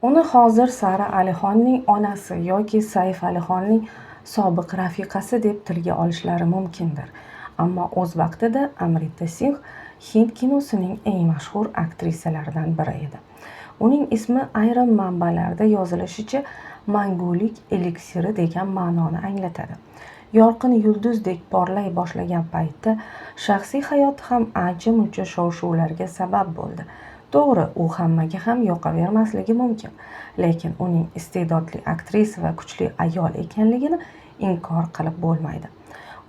Uni hozir Sara Alixonning onasi yoki Saif Alixonning sobiq rafiqasi deb tilga olishlari mumkindir. Ammo o'z vaqtida Amrita Singh Hind kinosining eng mashhur aktrisalaridan biri edi. Uning ismi ayrim manbalarda yozilishicha mangulik eliksiri degan ma'noni anglatadi. Yorqin yulduzdek porlay boshlagan paytda shaxsiy hayoti ham ancha-muncha shov-shuvlarga sabab bo'ldi. To'g'ri, u hammaga ham yoqavermasligi mumkin, lekin uning iste'dodli aktrisa va kuchli ayol ekanligini inkor qilib bo'lmaydi.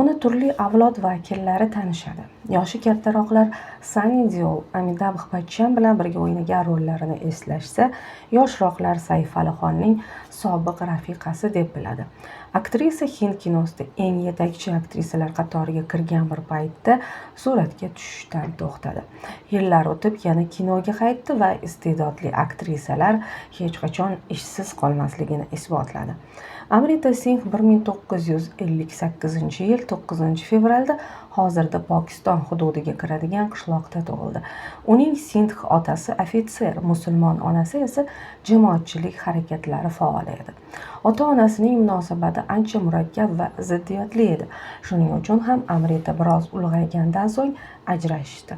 Uni turli avlod vakillari tanishadi. Yoshi kattaroqlar Sunny Deol, Amitabh Bachchan bilan birga o'ynagan rollarini eslashsa, yoshroqlar Saif Alixonning sobiq rafiqasi deb biladi. Aktrisa Hind kinosida eng yetakchi aktrisalar qatoriga kirgan bir paytda suratga tushishdan to'xtadi. Yillar o'tib yana kinoga qaytdi va iste'dodli aktrisalar hech qachon ishsiz qolmasligini isbotladi. Amrita Singh 1958-yil 9-fevralda hozirda Pokiston hududiga kiradigan qishloqda tug'ildi. Uning Sindh otasi ofitser, musulmon onasi esa jamoatchilik harakatlari faoli edi. Ota-onasining munosabati ancha murakkab va ziddiyatli edi. Shuning uchun ham Amrita biroz ulg'aygandan so'ng ajrashishdi.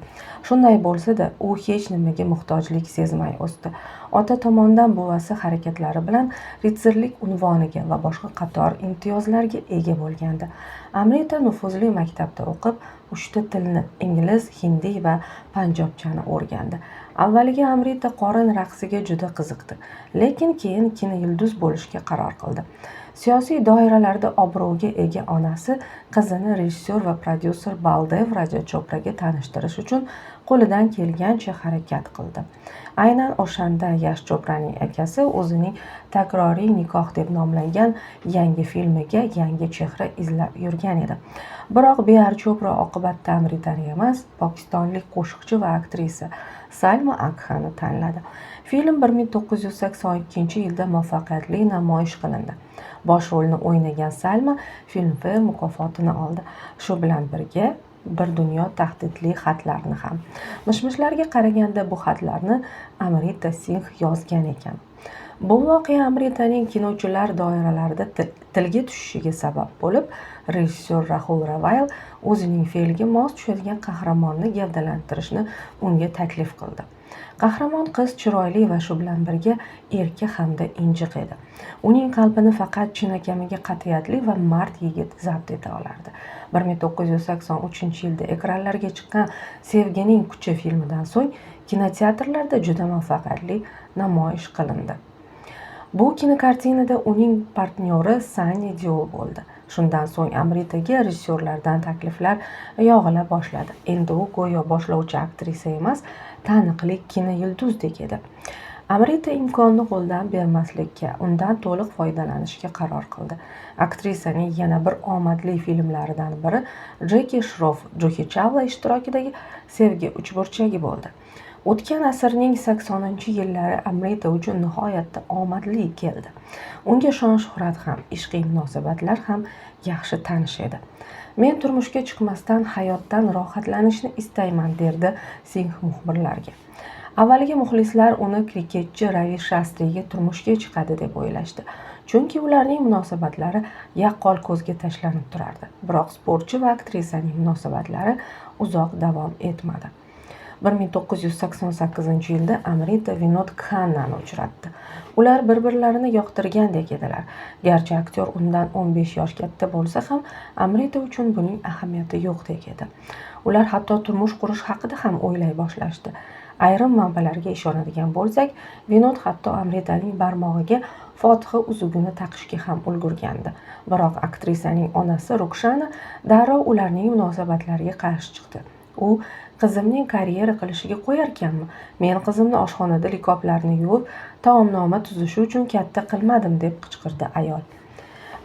Shunday bo'lsa-da, u hech nimaga muhtojlik sezmay o'sdi. Ota tomonidan buvasi harakatlari bilan ritsarlik unvoniga va boshqa qator imtiyozlarga ega bo'lgandi. Amrita nufuzli maktabda o'qib, 3 ta tilni ingliz, hindi va panjobchani o'rgandi. Avvaliga Amrita qorin raqsiga juda qiziqdi, lekin keyin kinoyulduz bo'lishga qaror qildi. Siyosiy doiralarda obro'ga ega onasi qizini rejissyor va prodyuser Baldev Raja Chopraga tanishtirish uchun qo'lidan kelgancha harakat qildi. Aynan o'shanda Yash Chopraning akasi o'zining Takroriy nikoh deb nomlangan yangi filmiga yangi chehra izlab yurgan edi. Biroq Bihar Chopra oqibatda Amritani emas, pokistonlik qo'shiqchi va aktrisa Salma Akhani tanladi. Film 1982-yilda muvaffaqiyatli namoyish qilindi. Bosh rolni o'ynagan Salma Filmfare mukofotini oldi. Shu bilan birga bir dunyo tahdidli xatlarni ham. Mishmishlarga qaraganda bu xatlarni Amrita Singh yozgan ekan. Bu voqea Amritaning kinochilar doiralarida tilga tushishiga sabab bo'lib, rejissyor Rahul Rawal o'zining fe'liga mos tushadigan qahramonni gavdalantirishni unga taklif qildi. Qahramon qiz chiroyli va shu bilan birga erka hamda injiq edi. Uning qalbini faqat chinakamiga qat'iyatli va mard yigit zabt eta olardi. 1983-yilda ekranlarga chiqqan Sevgining kuchi filmidan so'ng kinoteatrlarda juda muvaffaqiyatli namoyish qilindi. Bu kinokartinada uning partnyori Sunny Deol bo'ldi. Shundan so'ng Amritaga rejissyorlardan takliflar yog'ila boshladi. Endi u go'yo boshlovchi aktrisa emas, taniqli kinoyulduzdek edi. Amrita imkonni qo'ldan bermaslikka, undan to'liq foydalanishga qaror qildi. Aktrisaning yana bir omadli filmlaridan biri Jeki Shroff, Juhi Chawla ishtirokidagi Sevgi uchburchagi bo'ldi. O'tgan asrning 80-yillari Amrita uchun nihoyatda omadli keldi. Unga shon-shuhrat ham, ishqiy munosabatlar ham yaxshi tanish edi. Men turmushga chiqmasdan hayotdan rohatlanishni istayman, derdi Singh muxbirlarga. Avvaliga muxlislar uni kriketchi Ravi Shastriga turmushga chiqadi deb o'ylashdi. Chunki ularning munosabatlari yaqqol ko'zga tashlanib turardi. Biroq sportchi va aktrisaning munosabatlari uzoq davom etmadi. 1988-yilda Amrita Vinod Khannani uchratdi. Ular bir-birlarini yoqtirgandek edilar. Garchi aktyor undan 15 yosh katta bo'lsa ham, Amrita uchun buning ahamiyati yo'qdek edi. Ular hatto turmush qurish haqida ham o'ylay boshlashdi. Ayrim manbalarga ishonadigan bo'lsak, Vinod hatto Amritaning barmog'iga fotiha uzugini taqishga ham ulgurgandi. Biroq aktrisaning onasi Rukshana darrov ularning munosabatlariga qarshi chiqdi. U qizimning karyera qilishiga qo'yarkanmi? Men qizimni oshxonada likoplarni yuvib, taomnoma tuzishi uchun katta qilmadim, deb qichqirdi ayol.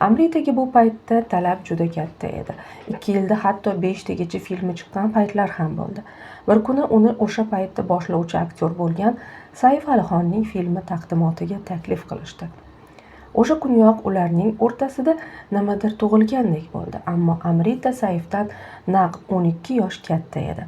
Amritaga bu paytda talab juda katta edi. 2 yilda hatto 5 tagacha filmi chiqqan paytlar ham bo'ldi. Bir kuni uni o'sha paytda boshlovchi aktyor bo'lgan Saif Alixonning filmi taqdimotiga taklif qilishdi. O'sha kuniyoq ularning o'rtasida nimadir tug'ilgandek bo'ldi, ammo Amrita Saifdan naq 12 yosh katta edi.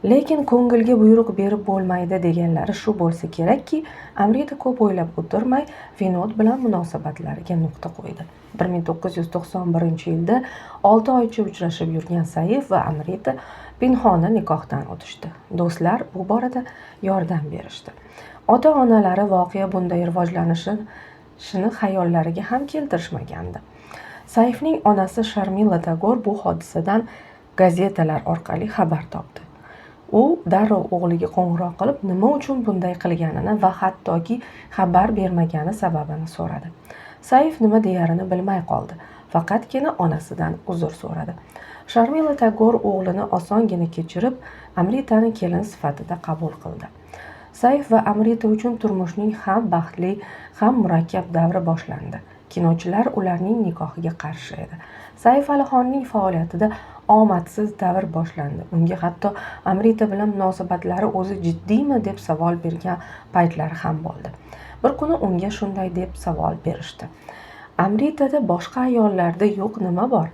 Lekin ko'ngilga buyruq berib bo'lmaydi deganlari shu bo'lsa kerakki, Amrita ko'p o'ylab o'tirmay Vinod bilan munosabatlariga nuqta qo'ydi. 1991-yilda 6 oycha uchrashib yurgan Saif va Amrita pinhona nikohdan o'tishdi. Do'stlar bu borada yordam berishdi. Ota-onalari voqea bunday rivojlanishini xayollariga ham keltirishmagandi. Saifning onasi Sharmila Tagor bu hodisadan gazetalar orqali xabar topdi. U darrov o'g'liga qo'ng'iroq qilib, nima uchun bunday qilganini va hattoki xabar bermagani sababini so'radi. Saif nima deyarini bilmay qoldi, faqatgina onasidan uzr so'radi. Sharmila Tagor o'g'lini osongina kechirib, Amritani kelin sifatida qabul qildi. Saif va Amrita uchun turmushning ham baxtli, ham murakkab davri boshlandi. Kinochilar ularning nikohiga qarshi edi. Saif Alixonning faoliyatida omadsiz davr boshlandi. Unga hatto Amrita bilan munosabatlari o'zi jiddiymi deb savol bergan paytlari ham bo'ldi. Bir kuni unga shunday deb savol berishdi. Amritada boshqa ayollarda yo'q nima bor?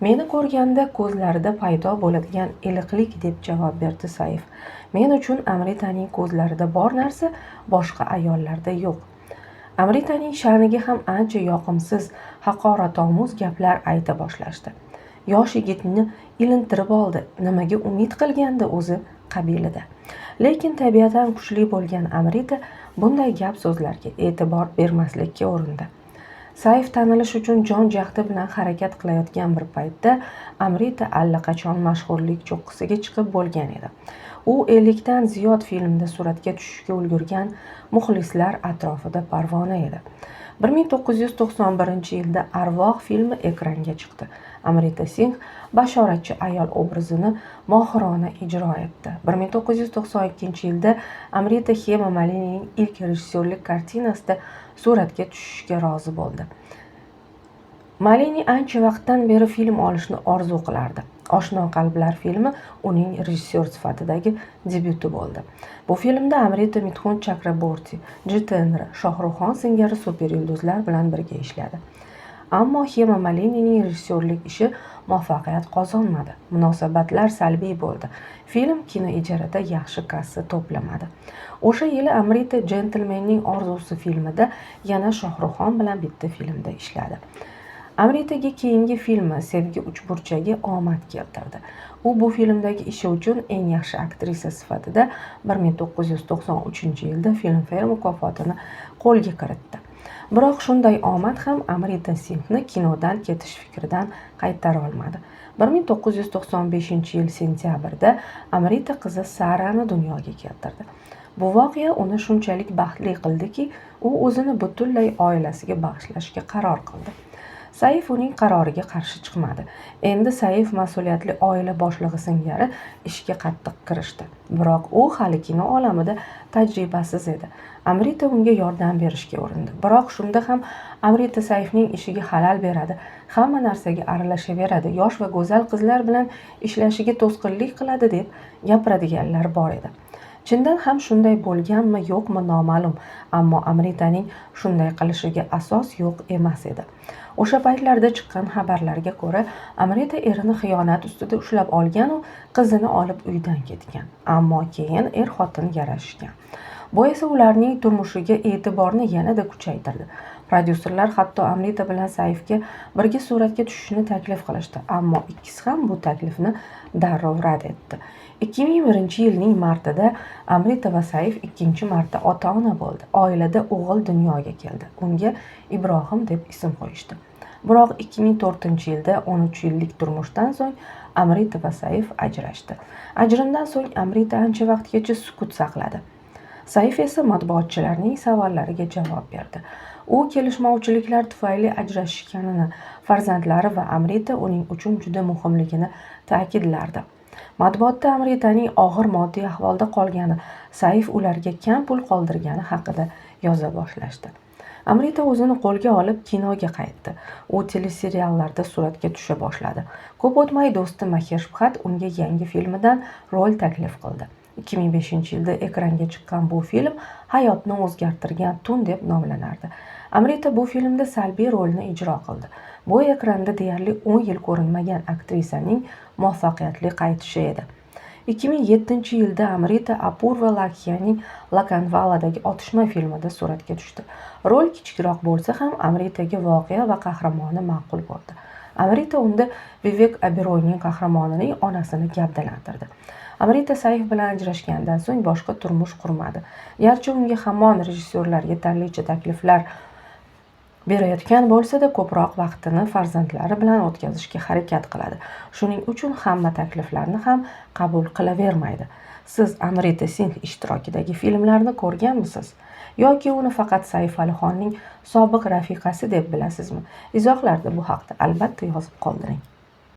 Meni ko'rganda ko'zlarida paydo bo'ladigan iliqlik deb javob berdi Saif. Men uchun Amritaning ko'zlarida bor narsa boshqa ayollarda yo'q. Amritaning sha'niga ham ancha yoqimsiz, haqoratomuz gaplar ayta boshlashdi. Yosh yigitni ilintirib oldi. Nimaga umid qilgandi o'zi qabilida. Lekin tabiatan kuchli bo'lgan Amrita bunday gap so'zlarga e'tibor bermaslikka urindi. Saif tanilish uchun jon jahdi bilan harakat qilayotgan bir paytda Amrita allaqachon mashhurlik cho'qqisiga chiqib bo'lgan edi. U 50 dan ziyod filmda suratga tushishga ulgurgan muxlislar atrofida parvona edi. 1991-yilda Arvoh filmi ekranga chiqdi. Amrita Singh bashoratchi ayol obrazini mohirona ijro etdi. 1992-yilda Amrita Hema Malinining ilk rejissyorlik kartinasida suratga tushishga rozi bo'ldi. Malini ancha vaqtdan beri film olishni orzu qilardi. Oshno qalblar filmi uning rejissyor sifatidagi debyuti bo'ldi. Bu filmda Amrita Mithun Chakraborti, Jitendra, Shohruxxon singari super yulduzlar bilan birga ishladi. Ammo Hema Malinining rejissyorlik ishi muvaffaqiyat qozonmadi. Munosabatlar salbiy bo'ldi. Film kinoijarada yaxshi kassa to'plamadi. O'sha yili Amrita Gentlemanning orzusi filmida yana Shohruxxon bilan bitta filmda ishladi. Amritaga keyingi filmi Sevgi uchburchagi omad keltirdi. U bu filmdagi ishi uchun eng yaxshi aktrisa sifatida 1993-yilda Filmfare mukofotini qo'lga kiritdi. Biroq shunday omad ham Amrita Singhni kinodan ketish fikridan qaytara olmadi. 1995-yil sentyabrda Amrita qizi Sarani dunyoga keltirdi. Bu voqea uni shunchalik baxtli qildiki, u o'zini butunlay oilasiga bag'ishlashga qaror qildi. Saif uning qaroriga qarshi chiqmadi. Endi Saif mas'uliyatli oila boshlig'i singari ishga qattiq kirishdi. Biroq u hali kino olamida tajribasiz edi. Amrita unga yordam berishga urindi. Biroq shunda ham Amrita Saifning ishiga xalal beradi, hamma narsaga aralashaveradi, yosh va go'zal qizlar bilan ishlashiga to'sqinlik qiladi deb gapiradiganlar bor edi. Chindan ham shunday bo'lganmi yo'qmi noma'lum, ammo Amritaning shunday qilishiga asos yo'q emas edi. O'sha paytlarda chiqqan xabarlarga ko'ra, Amrita erini xiyonat ustida ushlab olgan u qizini olib uydan ketgan. Ammo keyin er-xotin yarashgan. Bu esa ularning turmushiga e'tiborni yanada kuchaytirdi. Prodyuserlar hatto Amrita bilan Saifga birga suratga tushishni taklif qilishdi, ammo ikkisi ham bu taklifni darrov rad etdi. 2001-yilning martida Amrita va Saif ikkinchi marta ota-ona bo'ldi. Oilada o'g'il dunyoga keldi. Unga Ibrohim deb ism qo'yishdi. Biroq 2004-yilda 13 yillik turmushdan so'ng Amrita va Saif ajrashdi. Ajrimdan so'ng Amrita ancha vaqtgacha sukut saqladi. Saif esa matbuotchilarning savollariga javob berdi. U kelishmovchiliklar tufayli ajrashganini, farzandlari va Amrita uning uchun juda muhimligini ta'kidlardi. Matbuotda Amritaning og'ir moddiy ahvolda qolgani, Saif ularga kam pul qoldirgani haqida yoza boshlashdi. Amrita o'zini qo'lga olib kinoga qaytdi. U teleseriallarda suratga tusha boshladi. Ko'p o'tmay do'sti Maher Shubhat unga yangi filmidan rol taklif qildi. 2005-yilda ekranga chiqqan bu film hayotni o'zgartirgan tun deb nomlanardi. Amrita bu filmda salbiy rolni ijro qildi. Bu ekranda deyarli 10 yil ko'rinmagan aktrisaning muvaffaqiyatli qaytishi edi. 2007-yilda Amrita Apurva Lakhiyaning Lokanvaladagi otishma filmida suratga tushdi. Rol kichikroq bo'lsa ham Amritaga voqea va qahramoni ma'qul bo'ldi. Amrita unda Vivek Oberoyning qahramonining onasini gavdalantirdi. Amrita Saif bilan ajrashgandan so'ng boshqa turmush qurmadi. Garchi unga hamon rejissyorlar yetarlicha takliflar berayotgan bo'lsa-da, ko'proq vaqtini farzandlari bilan o'tkazishga harakat qiladi. Shuning uchun hamma takliflarni ham qabul qilavermaydi. Siz Amrita Singh ishtirokidagi filmlarni ko'rganmisiz? Yoki uni faqat Saif Alixonning sobiq rafiqasi deb bilasizmi? Izohlarda bu haqda albatta yozib qoldiring.